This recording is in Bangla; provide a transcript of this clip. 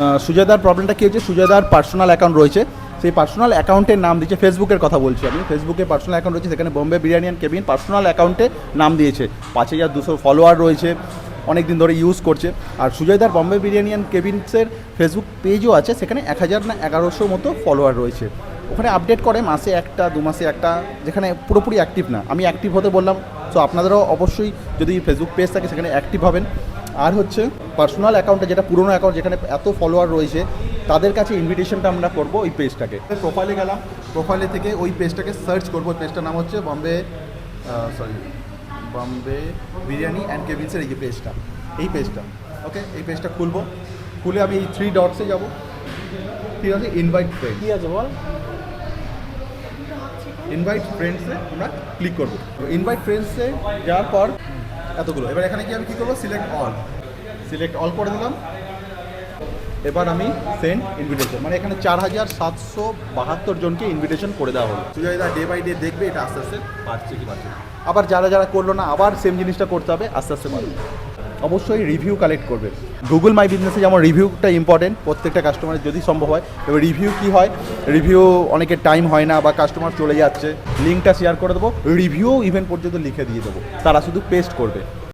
সুজয়দার প্রবলেমটা কী হচ্ছে, সুজয়দার পার্সোনাল অ্যাকাউন্ট রয়েছে, সেই পার্সোনাল অ্যাকাউন্টের নাম দিয়েছে, ফেসবুকের কথা বলছি আমি, ফেসবুকে পার্সোনাল অ্যাকাউন্ট রয়েছে, সেখানে Bombay biryani and cabin personal অ্যাকাউন্টে নাম দিয়েছে, 5200 ফলোয়ার রয়েছে, অনেক দিন ধরে ইউজ করছে। আর সুজয়দার বোম্বে বিরিয়ানি অ্যান্ড কেবিনসের ফেসবুক পেজও আছে, সেখানে 1000 না 1100 মতো ফলোয়ার রয়েছে। ওখানে আপডেট করে মাসে একটা, 2 মাসে একটা, যেখানে পুরোপুরি অ্যাক্টিভ না। আমি অ্যাক্টিভ হতে বললাম, সো আপনাদেরও অবশ্যই যদি ফেসবুক পেজ থাকে সেখানে অ্যাক্টিভ হবেন। আর হচ্ছে পার্সোনাল অ্যাকাউন্টে, যেটা পুরনো অ্যাকাউন্ট, যেখানে এত ফলোয়ার রয়েছে, তাদের কাছে ইনভিটেশনটা আমরা করবো ওই পেজটাকে। প্রোফাইলে গেলাম, প্রোফাইলে থেকে ওই পেজটাকে সার্চ করবো। ওই পেজটার নাম হচ্ছে বোম্বে বিরিয়ানি অ্যান্ড কেবিনসের এই যে পেজটা, এই পেজটা, ওকে, এই পেজটা খুলবো। খুলে আমি এই 3 ডটসে যাবো, ঠিক আছে, ইনভাইট ফ্রেন্ড, কি আছে বল। ইনভাইট ফ্রেন্ডসে আমরা ক্লিক করবো। ইনভাইট ফ্রেন্ডসে যাওয়ার পর এতগুলো, এবার এখানে কি আমি কী করবো, সিলেক্ট অল করে দিলাম। এবার আমি সেন্ড ইনভিটেশন, মানে এখানে 4772 জনকে ইনভিটেশন করে দেওয়া হলো। সুজয়দা ডে বাই ডে দেখবে এটা আস্তে আস্তে বাড়ছে কি বাড়ছে। আবার যারা করলো না, আবার সেম জিনিসটা করতে হবে, আস্তে আস্তে বাড়বে। অবশ্যই রিভিউ কালেক্ট করবে। গুগল মাই বিজনেসে যেমন রিভিউটা ইম্পর্টেন্ট প্রত্যেকটা কাস্টমারের, যদি সম্ভব হয়। এবার রিভিউ কী হয়, রিভিউ অনেকের টাইম হয় না বা কাস্টমার চলে যাচ্ছে, লিঙ্কটা শেয়ার করে দেবো, রিভিউ ইভেন্ট পর্যন্ত লিখে দিয়ে দেবো, তারা শুধু পেস্ট করবে।